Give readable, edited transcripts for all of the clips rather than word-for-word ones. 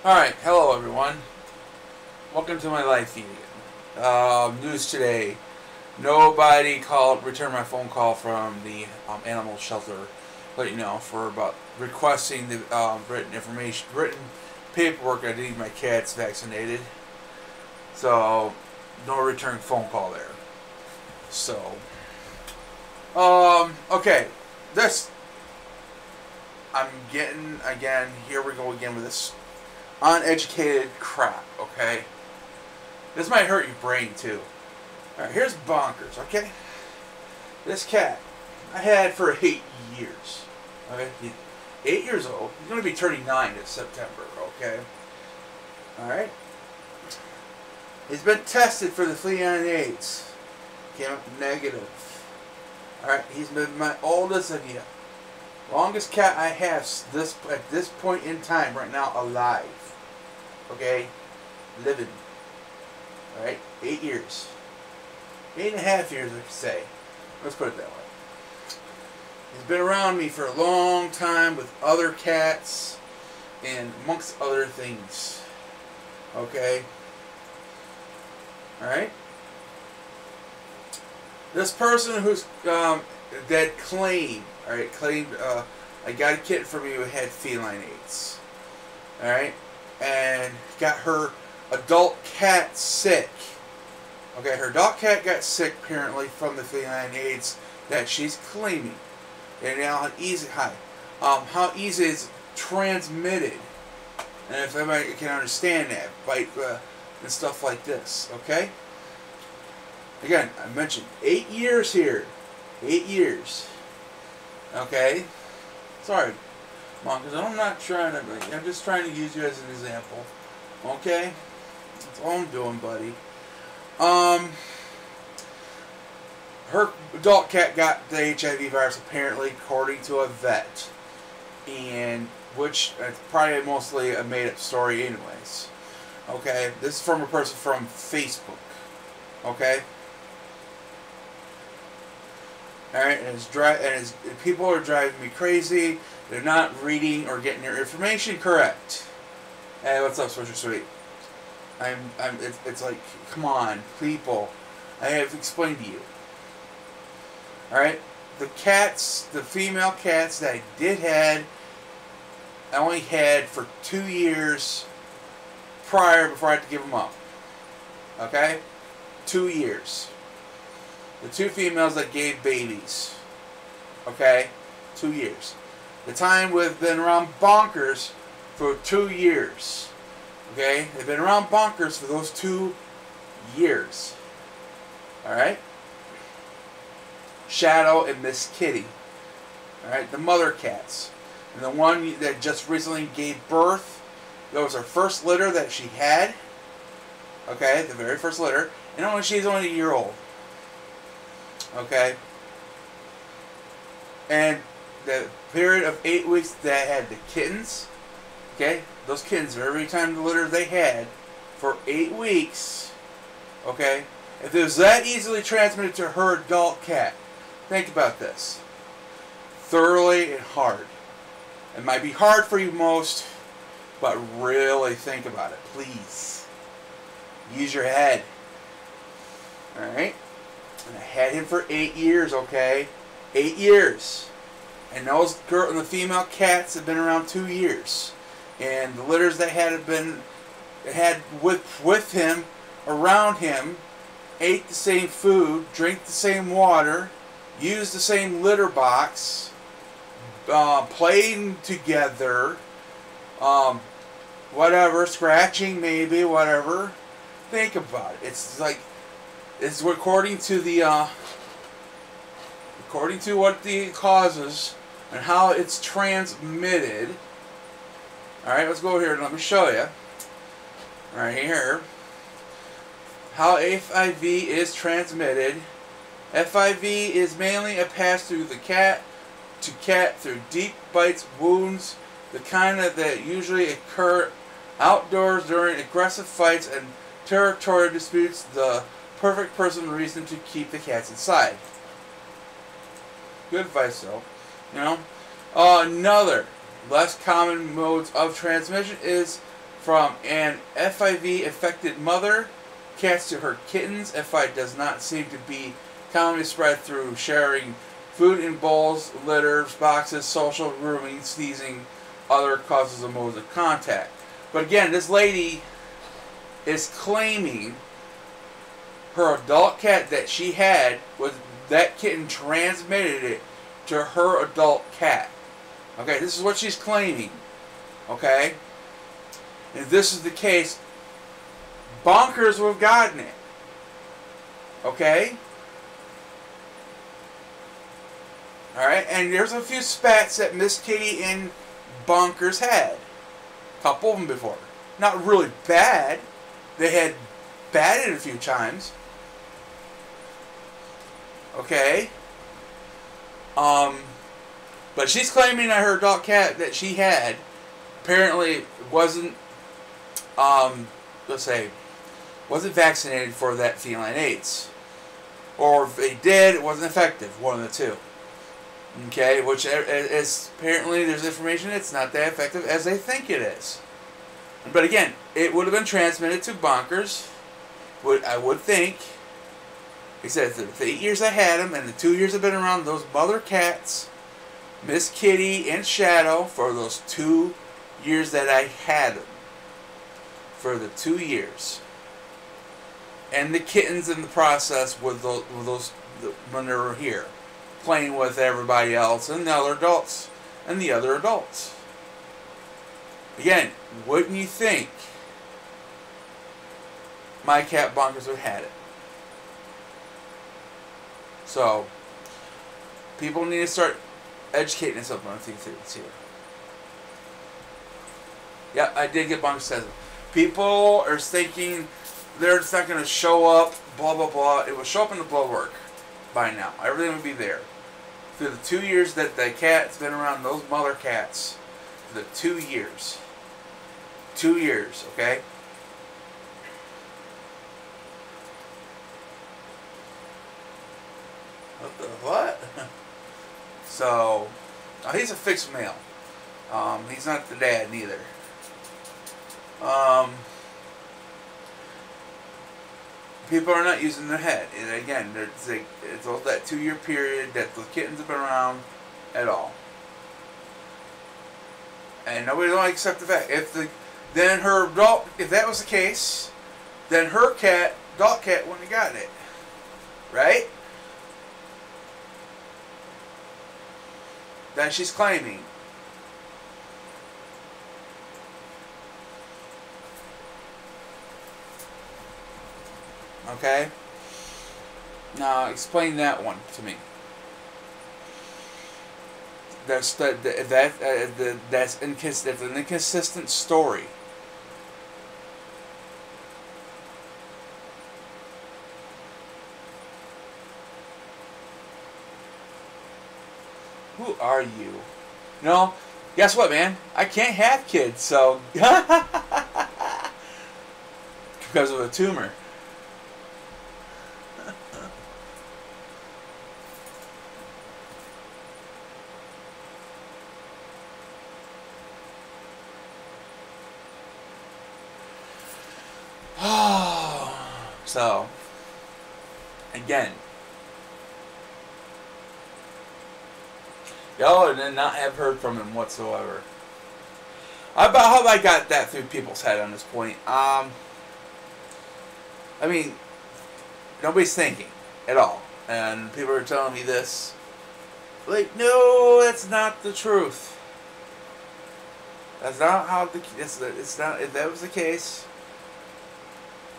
Alright, hello everyone. Welcome to my live feed again. News today. Nobody returned my phone call from the animal shelter, let you know, for about requesting the written paperwork. I need my cats vaccinated. So, no return phone call there. So, okay. I'm getting, again, here we go again with this uneducated crap, okay? This might hurt your brain too. Alright, here's bonkers, okay? This cat I had for 8 years. Okay? He's 8 years old. He's going to be turning 9 this September, okay? Alright? He's been tested for the flea and AIDS. Came up negative. Alright, he's been my oldest and yet longest cat I have at this point in time right now alive. Okay? Living. Alright? 8 years. 8.5 years, I could say. Let's put it that way. He's been around me for a long time with other cats and amongst other things. Okay? Alright? This person who's that claimed, I got a kitten from you who had feline AIDS. Alright? And got her adult cat sick. Okay, her adult cat got sick apparently from the feline AIDS that she's claiming. And now how easy it's transmitted. And if anybody can understand that, bite and stuff like this, okay? Again, I mentioned 8 years here. 8 years. Okay? Sorry, Mom, because I'm not trying to, I'm just trying to use you as an example. Okay? That's all I'm doing, buddy. Her adult cat got the HIV virus apparently, according to a vet. And, which, it's probably mostly a made-up story anyways. Okay? This is from a person from Facebook. Okay? Alright, and people are driving me crazy. They're not reading or getting their information correct. Hey, what's up, Swisher Sweet? It's like, come on, people. I have explained to you. Alright? The female cats that I only had for 2 years prior before I had to give them up. Okay? 2 years. The 2 females that gave babies. Okay? 2 years. The time we've been around bonkers for 2 years. Okay? They've been around bonkers for those 2 years. Alright? Shadow and Miss Kitty. Alright? The mother cats. And the one that just recently gave birth. That was her first litter that she had. Okay? The very first litter. And she's only a year old. Okay? And the period of 8 weeks that I had the kittens, okay? Those kittens, every time the litter they had, for 8 weeks, okay? If it was that easily transmitted to her adult cat, think about this. Thoroughly and hard. It might be hard for you most, but really think about it, please. Use your head. Alright? And I had him for 8 years, okay? 8 years. And the female cats have been around 2 years. And the litters they had with him, around him, ate the same food, drank the same water, used the same litter box, playing together, whatever, scratching maybe, whatever. Think about it. It's like, it's according to what the causes and how it's transmitted. Alright, let's go here and let me show you. Right here. How FIV is transmitted. FIV is mainly a pass through the cat to cat through deep bites, wounds, the kind that usually occur outdoors during aggressive fights and territorial disputes. The perfect person reason to keep the cats inside. Good advice, though. You know, another less common modes of transmission is from an FIV affected mother cats to her kittens. FI does not seem to be commonly spread through sharing food in bowls, litters, boxes, social grooming, sneezing, other causes of modes of contact. But again, this lady is claiming her adult cat that she had was that kitten transmitted it to her adult cat. Okay, this is what she's claiming. Okay? And if this is the case, Bonkers would have gotten it. Okay? Alright, and there's a few spats that Miss Kitty and Bonkers had. A couple of them before. Not really bad. They had batted a few times. Okay? But she's claiming that her adult cat that she had apparently wasn't, let's say, wasn't vaccinated for that feline AIDS. Or if they did, it wasn't effective. One of the two. Okay, which is apparently there's information it's not that effective as they think it is. But again, it would have been transmitted to Bonkers. I would think. He said the 8 years I had him and the 2 years I've been around those mother cats, Miss Kitty and Shadow, for those 2 years that I had them. For the 2 years. And the kittens in the process with those when they were here. Playing with everybody else and the other adults. And the other adults. Again, wouldn't you think my cat Bonkers would have had it? So, people need to start educating themselves on a few things here. Yeah, I did get Bonkers says it. People are thinking they're just not going to show up, blah, blah, blah. It will show up in the blood work by now. Everything would be there. Through the 2 years that the cat's been around those mother cats, for the 2 years. 2 years, okay? What? So, he's a fixed male. He's not the dad neither. People are not using their head. And again, it's all that 2 year period that the kittens have been around at all. And nobody will accept the fact. If that was the case, then her cat, adult cat, wouldn't have gotten it. Right? That she's claiming. Okay? Now explain that one to me. That's an inconsistent story. Who are you? No, guess what, man? I can't have kids, so because of a tumor. So, again, y'all did not have heard from him whatsoever. I hope I got that through people's head on this point. I mean, nobody's thinking at all, and people are telling me this. Like, no, that's not the truth. That's not how it's not. If that was the case,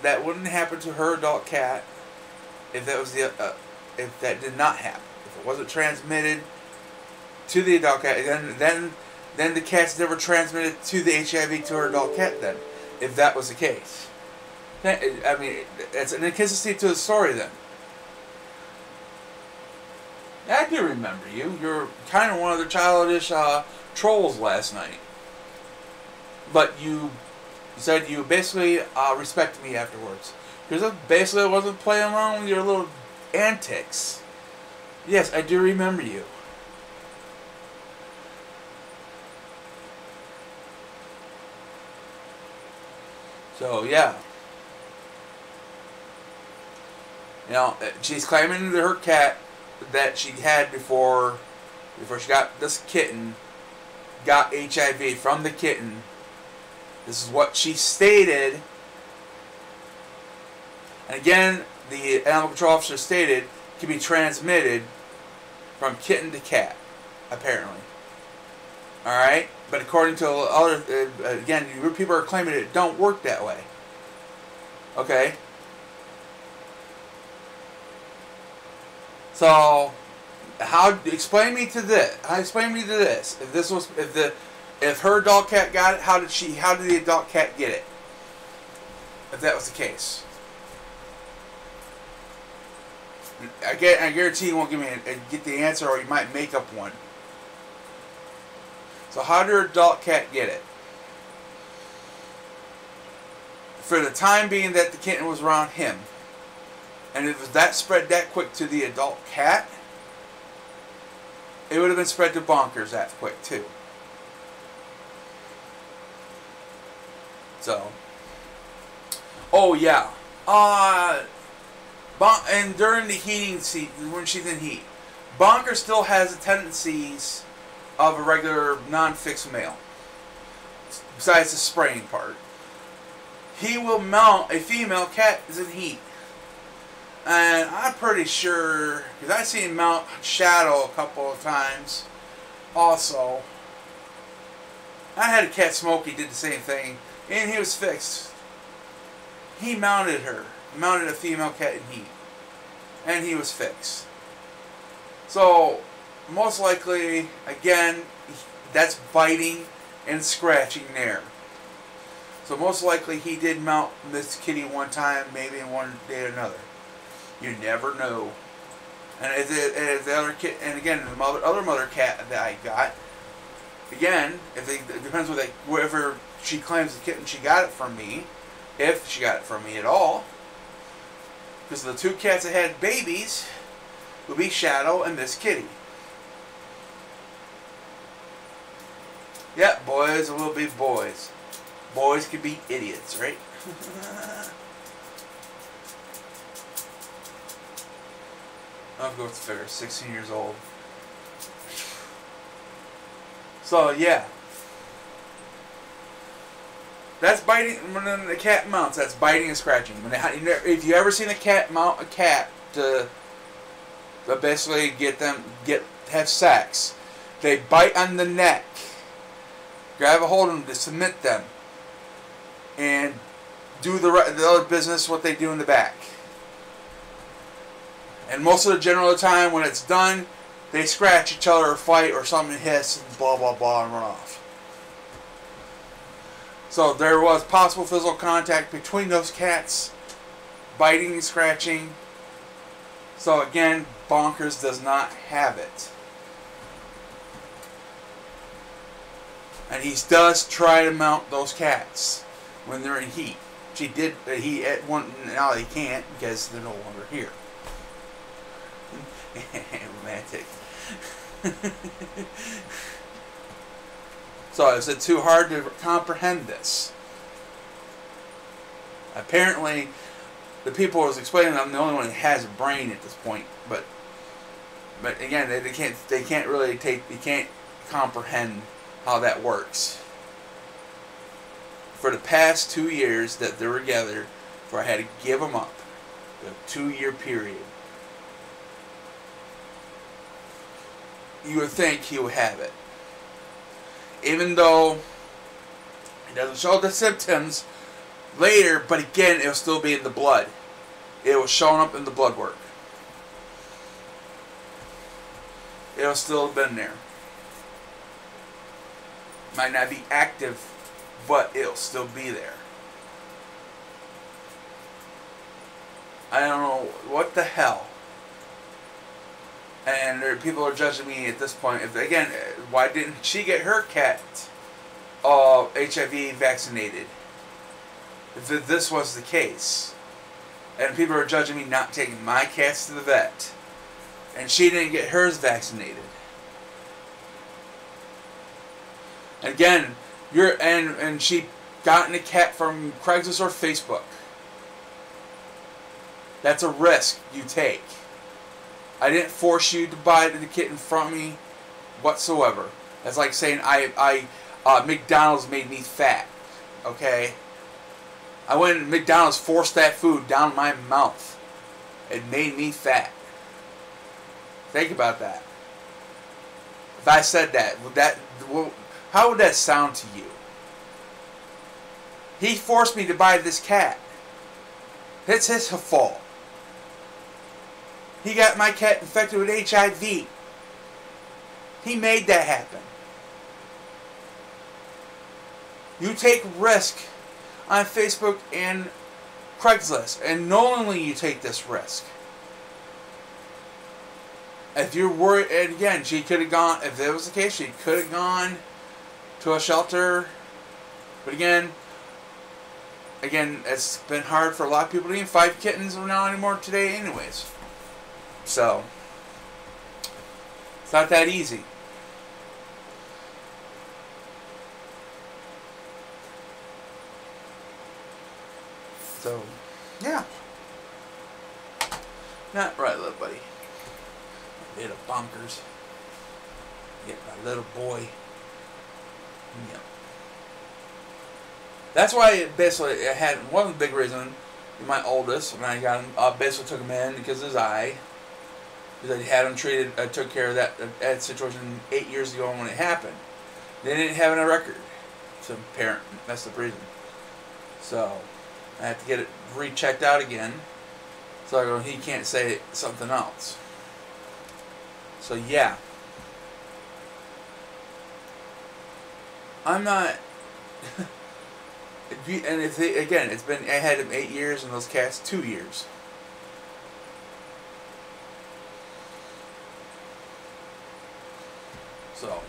that wouldn't happen to her adult cat. If that was if that did not happen, if it wasn't transmitted to the adult cat, then the cat's never transmitted to the HIV to her adult cat. Then, if that was the case, I mean, it's an inconsistency to the story. Then, I do remember you. You're kind of one of the childish trolls last night, but you said you basically respected me afterwards. Because basically I wasn't playing along with your little antics. Yes, I do remember you. So yeah. You know, she's claiming that her cat that she had before she got this kitten got HIV from the kitten. This is what she stated. And again, the animal control officer stated it can be transmitted from kitten to cat, apparently. Alright? But according to other, again, people are claiming it don't work that way. Okay? So, explain me to this. If her adult cat got it, how did the adult cat get it? If that was the case. I guarantee you won't give me get the answer, or you might make up one. So how did her adult cat get it? For the time being that the kitten was around him, and it was that spread that quick to the adult cat, it would have been spread to Bonkers that quick too. So, oh yeah, and during the heating season, when she's in heat, Bonker still has the tendencies of a regular non-fixed male. Besides the spraying part, he will mount a female cat is in heat, and I'm pretty sure because I've seen him mount Shadow a couple of times. Also, I had a cat Smokey did the same thing, and he was fixed. He mounted her. Mounted a female cat in heat, and he was fixed. So most likely, again, that's biting and scratching there. So most likely he did mount this kitty one time, maybe in one day or another. You never know. And as the other kid, and again, the other mother cat that I got, again, it depends what whoever she claims the kitten she got it from me, if she got it from me at all. Because the two cats that had babies would be Shadow and this kitty. Yep, boys will be boys. Boys can be idiots, right? I'll go with the figure. 16 years old. So, yeah. That's biting. When the cat mounts, that's biting and scratching. If you ever seen a cat mount a cat to basically have sex, they bite on the neck, grab a hold of them to submit them, and do the other business what they do in the back. And most of the general time when it's done, they scratch each other or fight or something hiss and blah blah blah and run off. So there was possible physical contact between those cats, biting and scratching. So again, Bonkers does not have it. And he does try to mount those cats when they're in heat. He at one, now he can't because they're no longer here. Romantic. So is it too hard to comprehend this? Apparently, the people I was explaining, I'm the only one that has a brain at this point. But again, they can't comprehend how that works. For the past 2 years that they were together, before I had to give them up, a 2-year period, you would think he would have it. Even though it doesn't show the symptoms later, but again, it'll still be in the blood. It was showing up in the blood work. It'll still have been there. Might not be active, but it'll still be there. I don't know what the hell. And people are judging me at this point. Again, why didn't she get her cat HIV vaccinated? If this was the case. And people are judging me not taking my cats to the vet. And she didn't get hers vaccinated. Again, and she gotten a cat from Craigslist or Facebook. That's a risk you take. I didn't force you to buy the kitten from me whatsoever. That's like saying McDonald's made me fat. Okay? I went and McDonald's forced that food down my mouth. It made me fat. Think about that. If I said that, how would that sound to you? He forced me to buy this cat. It's his fault. He got my cat infected with HIV. He made that happen. You take risk on Facebook and Craigslist, and knowingly you take this risk. If you're worried, and again, she could have gone, if that was the case, she could have gone to a shelter. But again, it's been hard for a lot of people to even find kittens now anymore today anyways. So, it's not that easy. So, yeah. Not right, little buddy. Little bonkers. Get my little boy. Yep. That's why basically I had one of the big reasons my oldest, when I got him, basically took him in because of his eye. Because I had him treated, I took care of that situation 8 years ago when it happened. They didn't have a record. So parent, that's the reason. So I have to get it rechecked out again. So he can't say something else. So yeah. I'm not. And if they, again, it's been, I had him 8 years and those cats 2 years. So.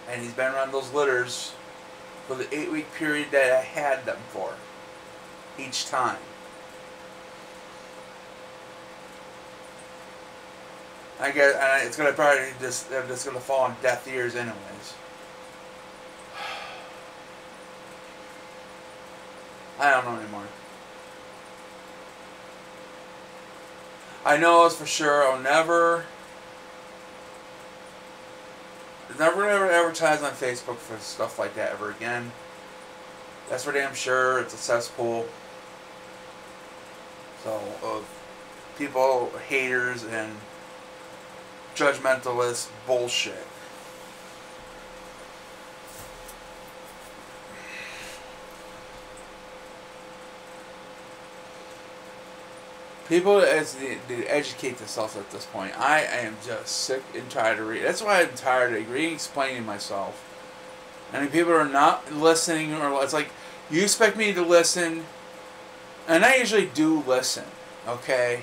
And he's been around those litters for the 8-week period that I had them for. Each time. I guess it's gonna probably just gonna fall on deaf ears anyways. I don't know anymore. I know it's for sure I'll never gonna advertise on Facebook for stuff like that ever again. That's for damn sure. It's a cesspool. So of people, haters, and judgmentalist bullshit. People to educate themselves at this point. I am just sick and tired of reading. That's why I'm tired of reading, explaining myself. I mean, people are not listening, or it's like, you expect me to listen, and I usually do listen, okay?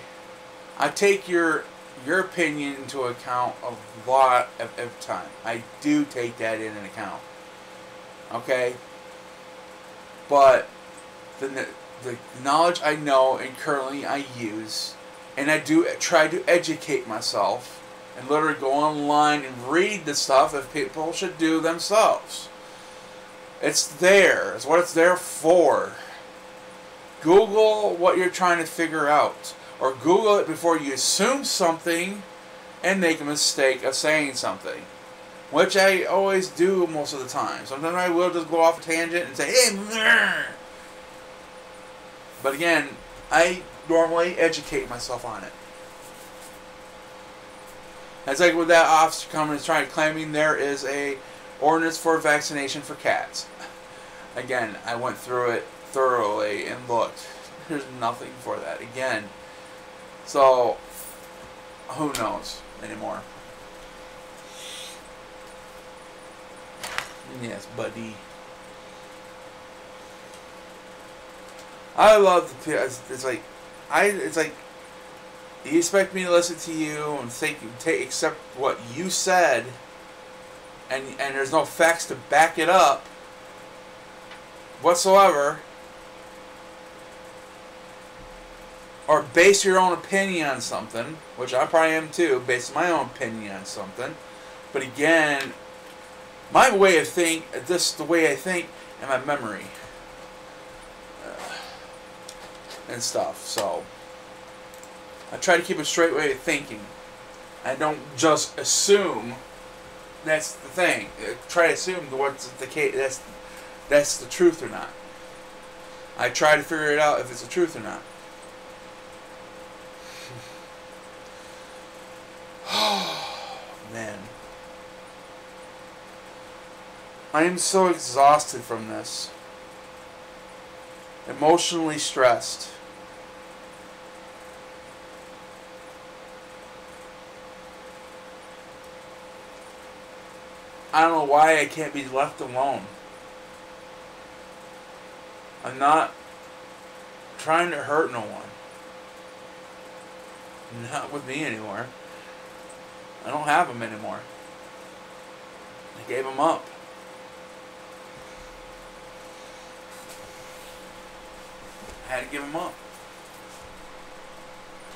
I take your opinion into account a lot of time. I do take that in account, okay? But the knowledge I know and currently I use, and I do try to educate myself and literally go online and read the stuff that people should do themselves. It's there. It's what it's there for. Google what you're trying to figure out, or Google it before you assume something and make a mistake of saying something, which I always do most of the time. Sometimes I will just go off a tangent and say, hey, but again, I normally educate myself on it. It's like with that officer coming and trying claiming there is a ordinance for vaccination for cats. Again, I went through it thoroughly and looked. There's nothing for that. Again, so who knows anymore? Yes, buddy. I love the. It's like you expect me to listen to you and accept what you said, and there's no facts to back it up whatsoever. or base your own opinion on something, which I probably am too, base my own opinion on something. But again, my way of think, just the way I think, and my memory and stuff. So I try to keep a straight way of thinking. I don't just assume that's the thing. I try to assume what's the case. That's the truth or not. I try to figure it out if it's the truth or not. Man. I am so exhausted from this. Emotionally stressed. I don't know why I can't be left alone. I'm not trying to hurt no one. Not with me anymore. I don't have them anymore. I gave them up. I had to give them up.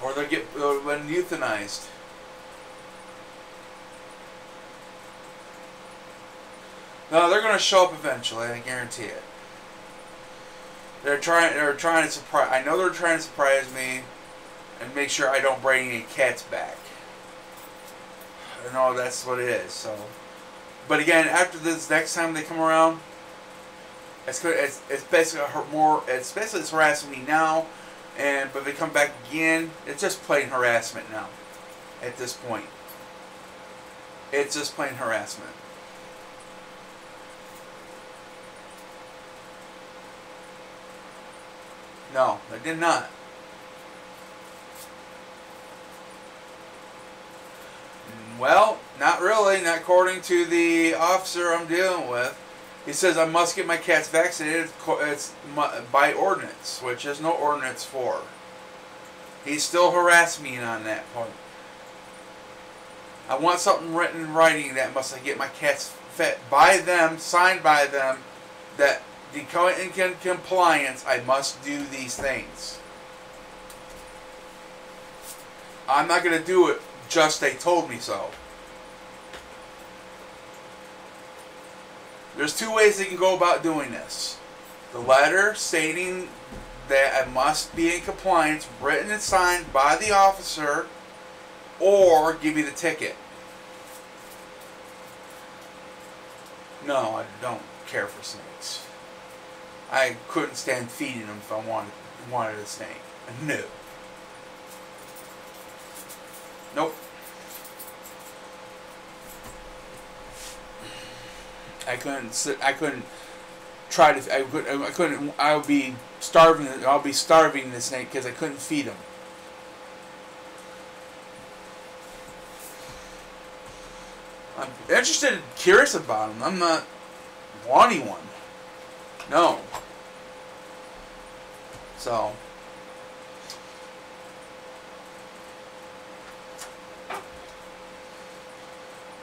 Or they'll get euthanized. No, they're going to show up eventually. I guarantee it. They're trying to surprise. I know they're trying to surprise me and make sure I don't bring any cats back. I know that's what it is. So, but again, after this, next time they come around, it's basically it's harassing me now, but if they come back again, it's just plain harassment now. At this point, it's just plain harassment. No, I did not. Well, not really. Not according to the officer I'm dealing with. He says I must get my cats vaccinated. It's by ordinance, which there's no ordinance for. He's still harassing me on that point. I want something written in writing that must I get my cats fed by them, signed by them, that in compliance, I must do these things. I'm not going to do it just they told me so. There's two ways they can go about doing this. The letter stating that I must be in compliance, written and signed by the officer, or give me the ticket. No, I don't care for snakes. I couldn't stand feeding them if I wanted a snake. No. Nope. I would be starving. I'll be starving the snake because I couldn't feed him. I'm interested and curious about him. I'm not wanting one. No. So.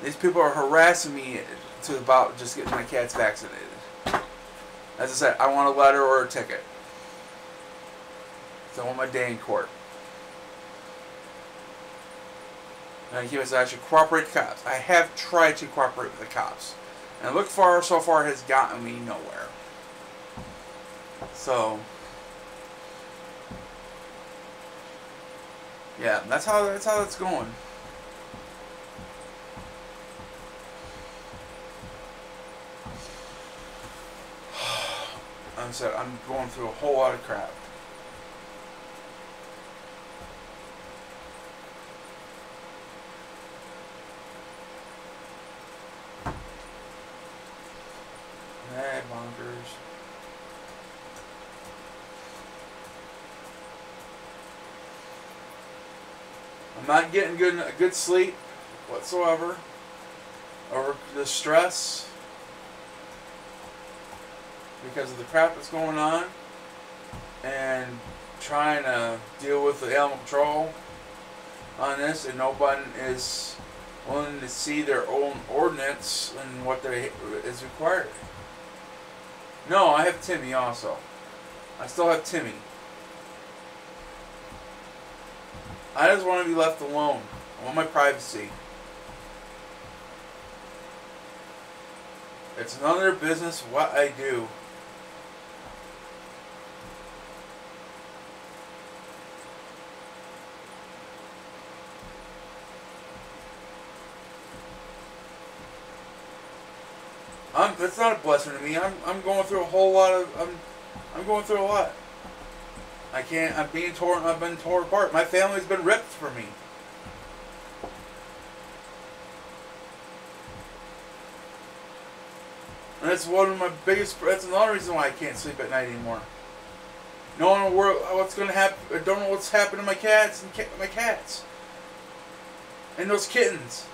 These people are harassing me about just getting my cats vaccinated. As I said, I want a letter or a ticket. So I want my day in court. And he was actually cooperate with the cops. I have tried to cooperate with the cops. And look far so far has gotten me nowhere. So yeah, that's how it's going. Like I said, I'm going through a whole lot of crap. Hey, bonkers. I'm not getting good sleep whatsoever over the stress because of the crap that's going on and trying to deal with the animal control on this, and nobody is willing to see their own ordinance and what is required. No, I have Timmy also. I still have Timmy. I just want to be left alone. I want my privacy. It's none of their business what I do. It's not a blessing to me. I'm going through a whole lot of I'm going through a lot. I've been torn apart. My family's been ripped from me. And that's one of my biggest. That's another reason why I can't sleep at night anymore. No one know what's going to happen. I don't know what's happened to my cats and those kittens.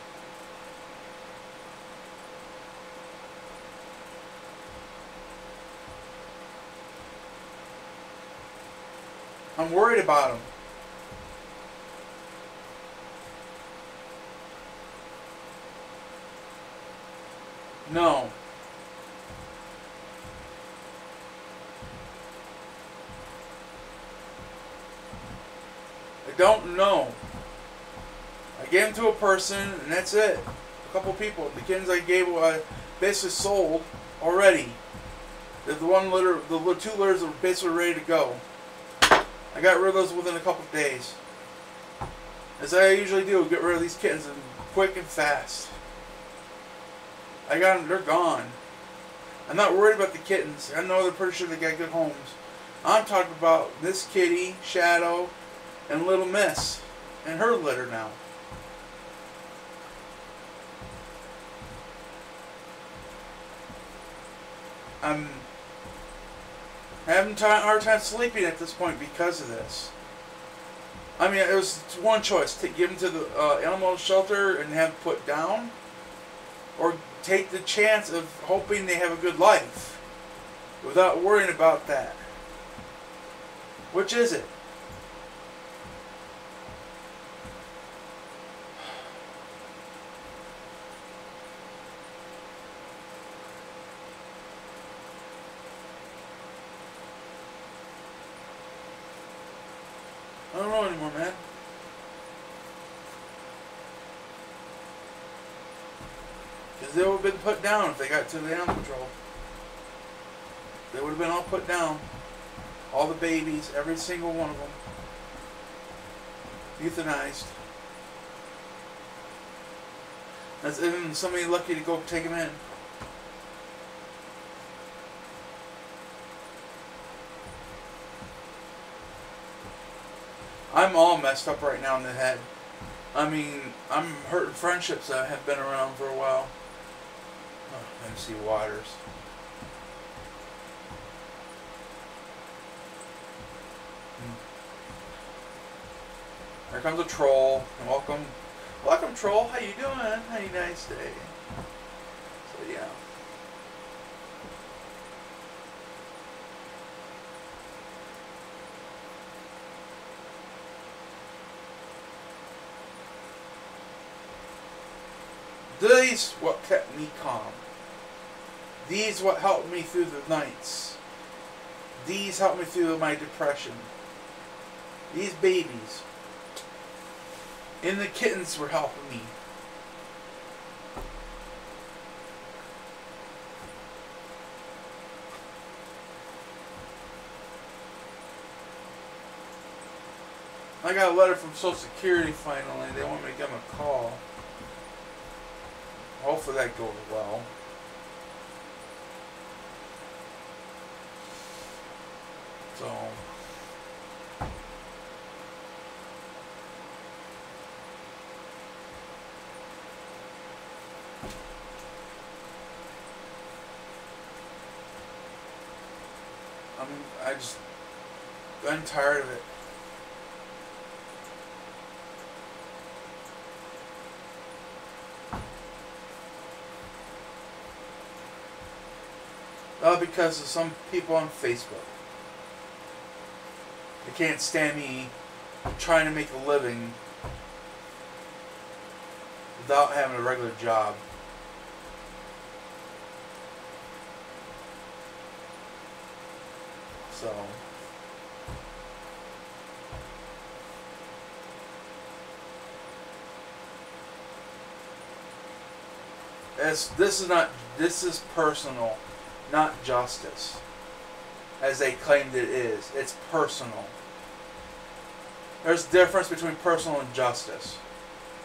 I'm worried about them. No. I don't know. I gave them to a person, and that's it. A couple people. The kittens I gave, I basically sold already. The two litters are basically ready to go. I got rid of those within a couple of days. As I usually do, get rid of these kittens quick and fast. I got them, they're gone. I'm not worried about the kittens. I know they're pretty sure they got good homes. I'm talking about this kitty, Shadow, and Little Miss, and her litter now. I'm having a hard time sleeping at this point because of this. I mean, it was one choice: to give them to the animal shelter and have them put down, or take the chance of hoping they have a good life without worrying about that. Which is it? I don't know anymore, man. Because they would have been put down if they got to the animal control. They would have been all put down. All the babies, every single one of them. Euthanized. That's even somebody lucky to go take them in. I'm all messed up right now in the head. I mean, I'm hurting friendships that have been around for a while. Oh, MC Waters. Here comes a troll. Welcome, troll. How you doing? How you nice day? So yeah. These what kept me calm. These what helped me through the nights. These helped me through my depression. These babies. And the kittens were helping me. I got a letter from Social Security finally. They want me to give them a call. Hopefully that goes well. So I'm tired of it. Because of some people on Facebook. They can't stand me trying to make a living without having a regular job. So This is personal, not justice, as they claimed it is. It's personal. There's a difference between personal and justice.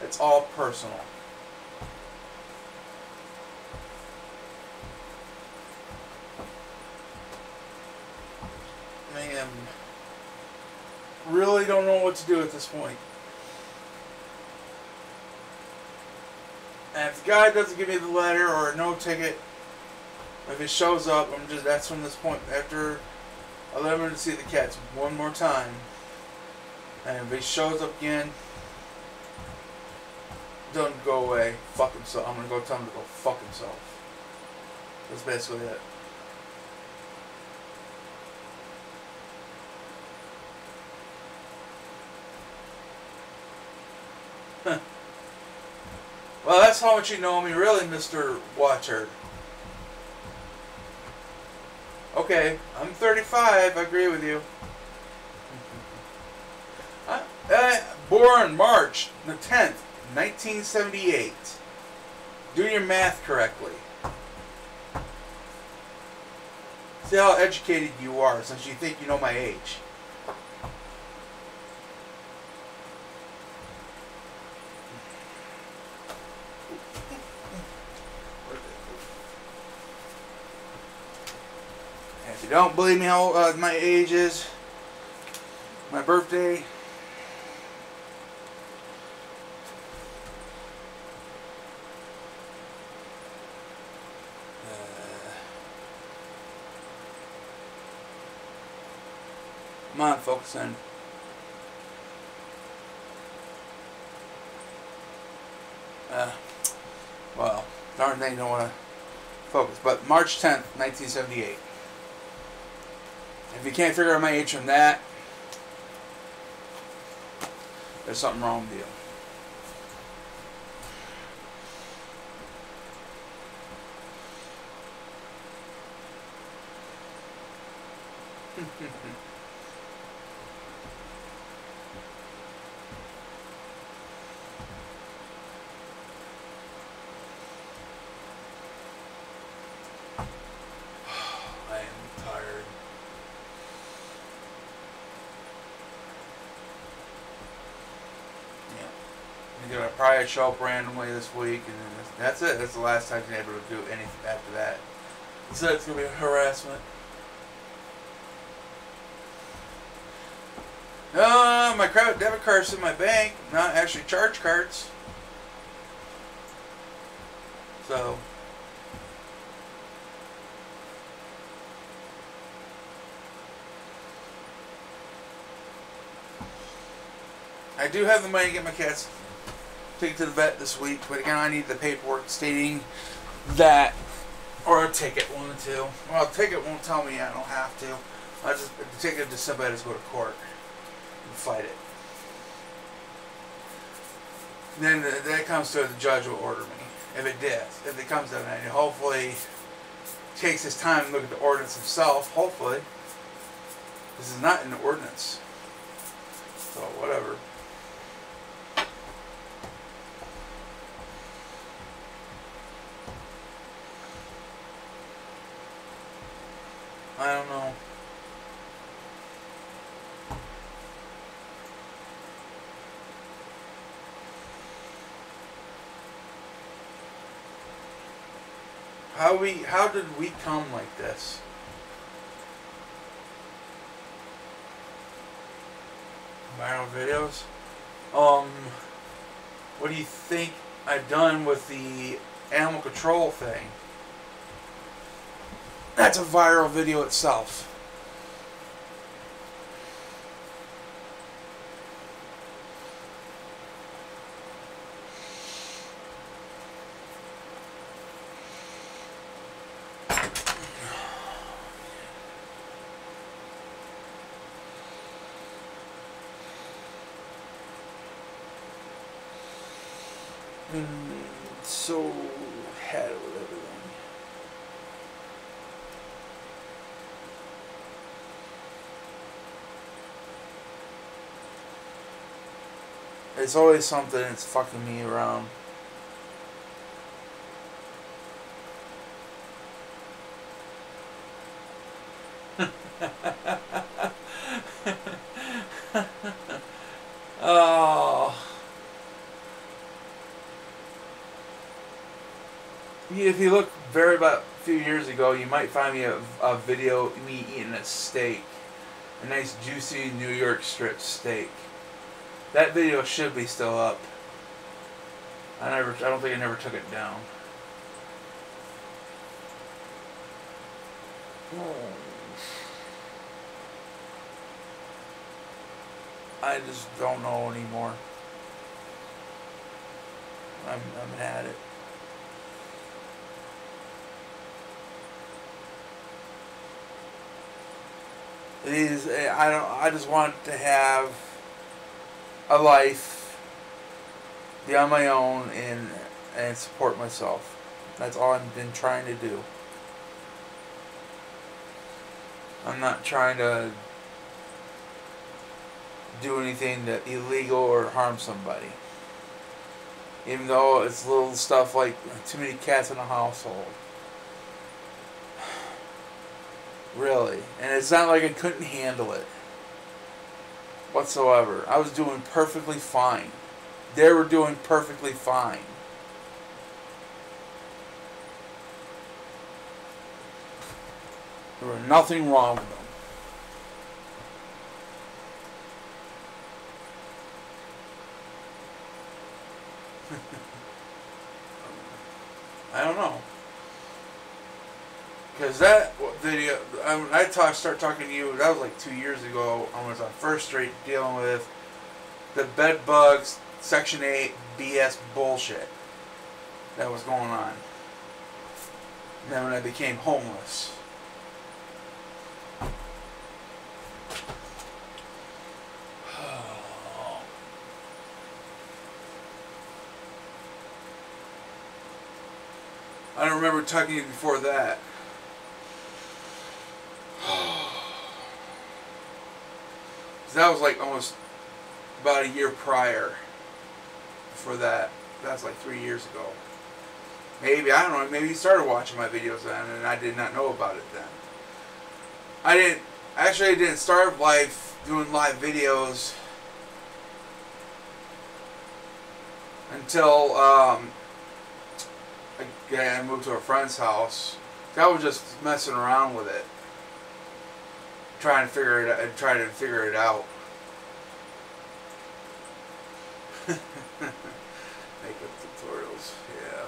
It's all personal. Man, really don't know what to do at this point. And if the guy doesn't give me the letter or no ticket, if it shows up, that's from this point, after I let him in to see the cats one more time. And if he shows up again, doesn't go away, fuck himself. I'm gonna go tell him to go fuck himself. That's basically it. Huh. Well, that's how much you know me, really, Mr. Watcher. Okay, I'm 35, I agree with you. Born March the 10th, 1978. Do your math correctly. See how educated you are, since you think you know my age. If you don't believe me how my age is, my birthday, come on, focus in. Well, darn thing don't want to focus, but March 10th, 1978. If you can't figure out my age from that, there's something wrong with you. I am tired. I'm gonna probably show up randomly this week, and that's it. That's the last time you're able to do anything after that. So it's gonna be harassment. My credit debit card's in my bank, not actually charge cards. So I do have the money to get my cats taken to the vet this week, but again, I need the paperwork stating that, or a ticket, one of the two. Well, a ticket won't tell me I don't have to. I just the ticket just somebody has to go to court and fight it. Then that comes to the judge will order me. If it does, if it comes to that, and hopefully takes his time to look at the ordinance himself. Hopefully, this is not an ordinance, so whatever. I don't know. How did we come like this? Viral videos? What do you think I've done with the animal control thing? That's a viral video itself. So had it with everything. It's always something that's fucking me around. Oh. If you look about a few years ago, you might find me a video of me eating a steak. A nice juicy New York strip steak. That video should be still up. I don't think I never took it down. I just don't know anymore. I'm at it. I just want to have a life, be on my own, and support myself. That's all I've been trying to do. I'm not trying to do anything that illegal or harm somebody. Even though it's little stuff like too many cats in a household. Really. And it's not like I couldn't handle it whatsoever. I was doing perfectly fine. They were doing perfectly fine. There was nothing wrong with them. I don't know. Because that video, start talking to you, that was like 2 years ago. I was on First Street dealing with the bed bugs, Section 8 BS bullshit that was going on. And then when I became homeless. I don't remember talking to you before that. That was like almost about a year prior. Before that, that's like 3 years ago. Maybe, I don't know, maybe you started watching my videos then and I did not know about it then. I didn't start doing live videos until I moved to a friend's house. I was just messing around with it, trying to figure it out. Makeup tutorials, yeah.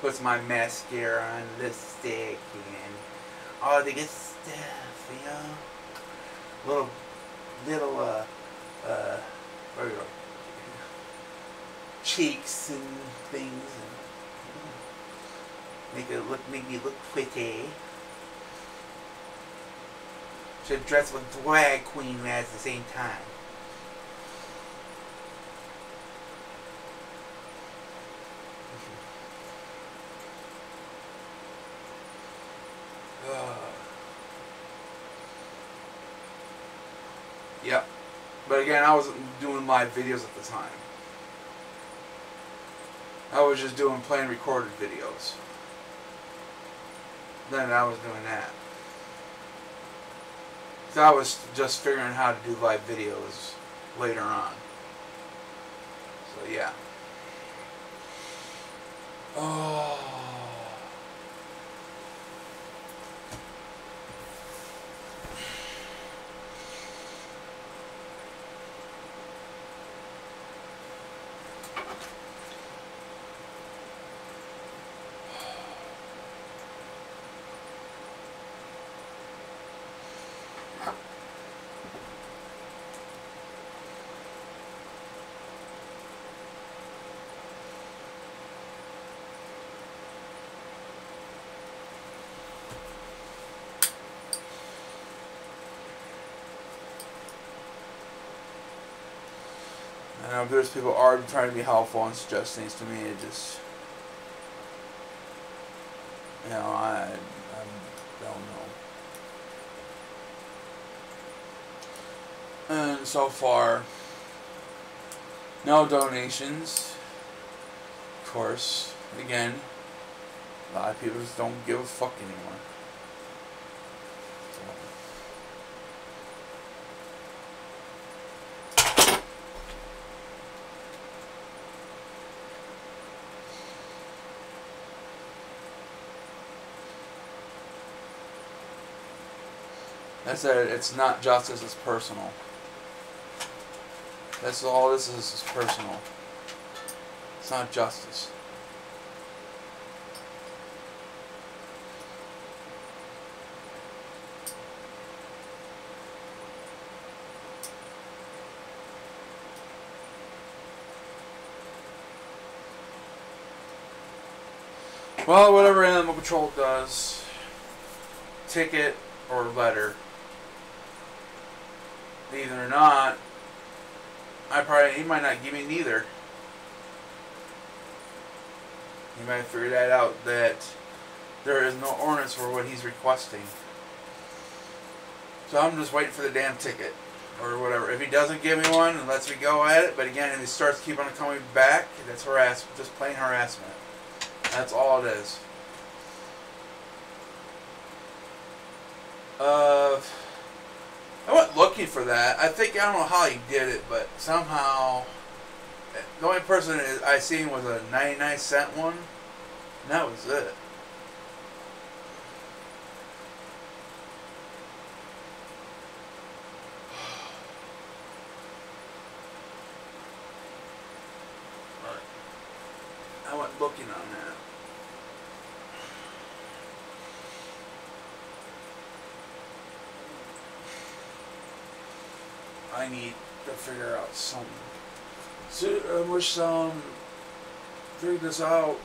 Puts my mascara on, lipstick, and all the good stuff, you know. Little where we go? Cheeks and things. Make me look pretty. Should dress like a drag queen at the same time. Yep. But again, I wasn't doing live videos at the time. I was just doing plain recorded videos. Then I was doing that. So I was just figuring how to do live videos later on. So yeah. Oh. I know there's people are trying to be helpful and suggest things to me. It just, you know, I don't know. And so far, no donations. Of course, again, a lot of people just don't give a fuck anymore. I said it's not justice, it's personal. That's all this is personal. It's not justice. Well, whatever Animal Control does, ticket or letter, either or not, he might not give me neither. He might figure that out, that there is no ordinance for what he's requesting. So I'm just waiting for the damn ticket or whatever. If he doesn't give me one and lets me go at it, but again, if he starts keep on coming back, that's harassment, just plain harassment. That's all it is. I went looking for that. I don't know how he did it, but somehow the only person I seen was a 99-cent one, and that was it. I went looking on that. I need to figure out something. So I wish figure this out.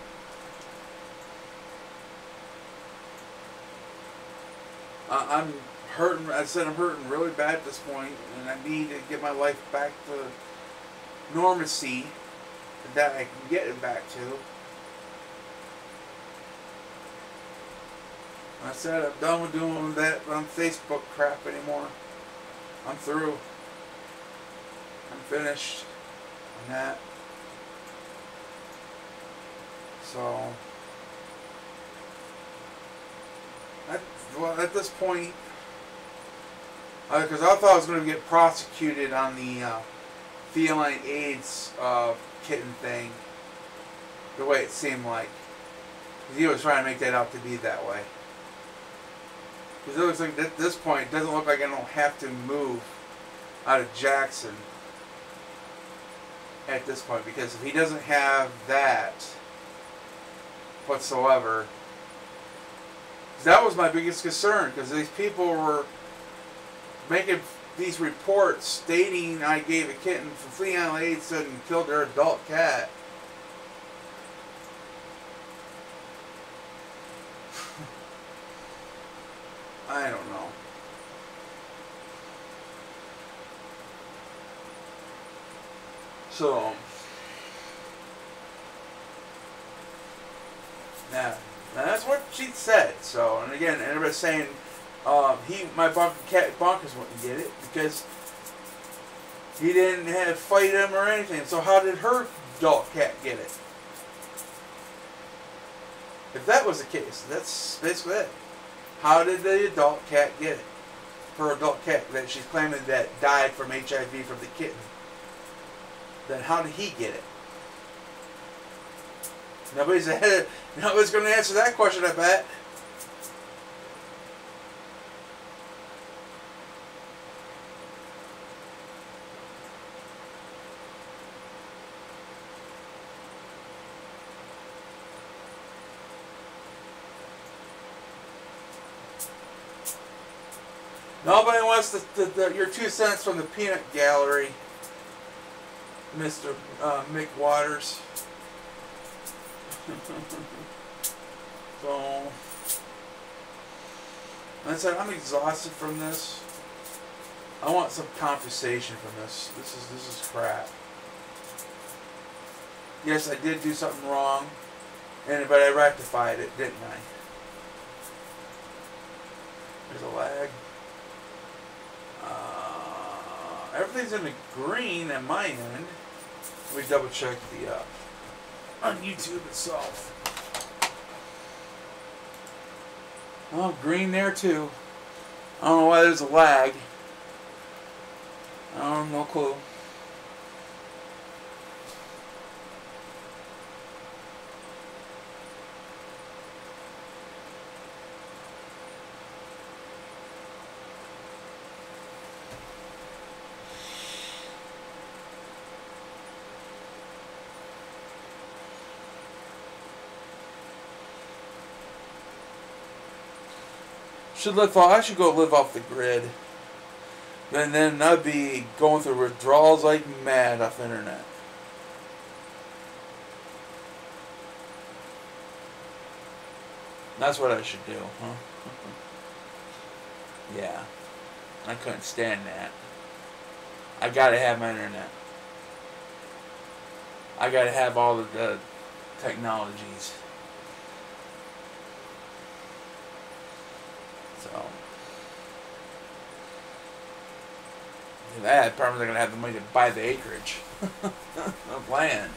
I'm hurting. I said I'm hurting really bad at this point, and I need to get my life back to normalcy that I can get it back to. I said I'm done with doing that on Facebook crap anymore. I'm through. I'm finished on that. So, at this point, because I thought I was going to get prosecuted on the feline AIDS kitten thing, the way it seemed like. Because he was trying to make that out to be that way. Because it looks like at this point, it doesn't look like I don't have to move out of Jackson at this point. Because if he doesn't have that whatsoever, that was my biggest concern. Because these people were making these reports stating I gave a kitten for feline AIDS and killed their adult cat. I don't know. So, now that's what she said. So, and again, everybody's saying my Bonkers wouldn't get it because he didn't have fight him or anything. So how did her adult cat get it? If that was the case, that's basically it. How did the adult cat get it? Her adult cat that she's claiming that died from HIV from the kitten. Then how did he get it? Nobody's going to answer that question, I bet. Nobody wants your 2 cents from the peanut gallery, Mr. Mick Waters. So, like I said, I'm exhausted from this. I want some compensation from this. This is crap. Yes, I did do something wrong, but I rectified it, didn't I? There's a lag. Everything's in the green at my end. Let me double check the on YouTube itself. Oh, green there too. I don't know why there's a lag. I don't know, no clue. I should go live off the grid. And then I'd be going through withdrawals like mad off the internet. That's what I should do, huh? Yeah. I couldn't stand that. I gotta have my internet. I gotta have all of the technologies. So. That, probably they're gonna have the money to buy the acreage of land.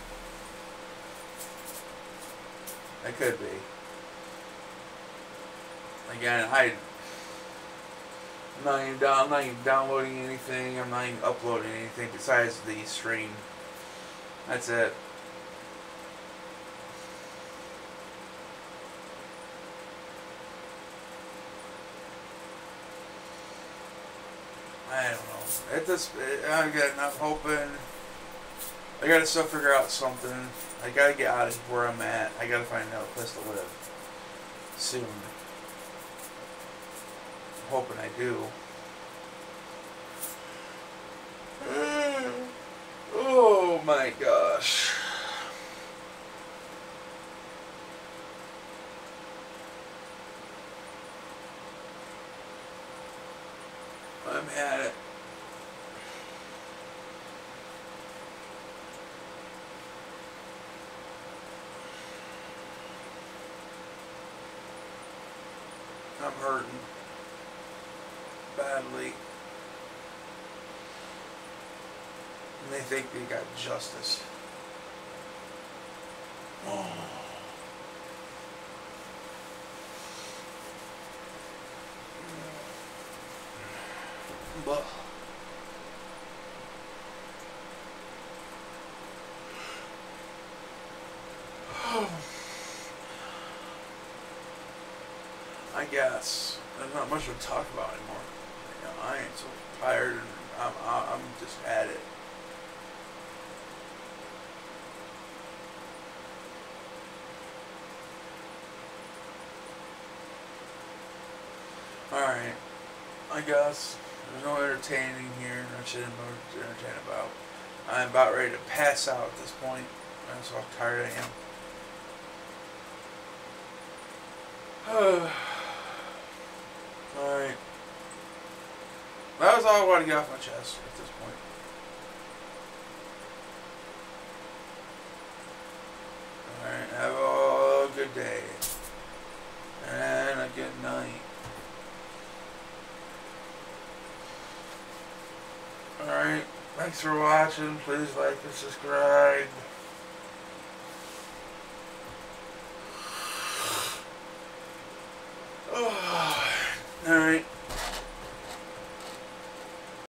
That could be. Again, I'm not even downloading anything. I'm not even uploading anything besides the stream. That's it. I don't know. I'm hoping. I gotta still figure out something. I gotta get out of where I'm at. I gotta find another place to live soon. I'm hoping I do. Oh my gosh. I'm at it. I'm hurting badly. And they think they got justice. Oh. But I guess there's not much to talk about anymore. You know, I ain't so tired, and I'm just at it. All right, I guess there's no entertaining here. I shouldn't know what to entertain about. I'm about ready to pass out at this point. That's how tired I am. Alright. That was all I wanted to get off my chest at this point. Alright, have a good day. And a good night. Alright, thanks for watching. Please like and subscribe.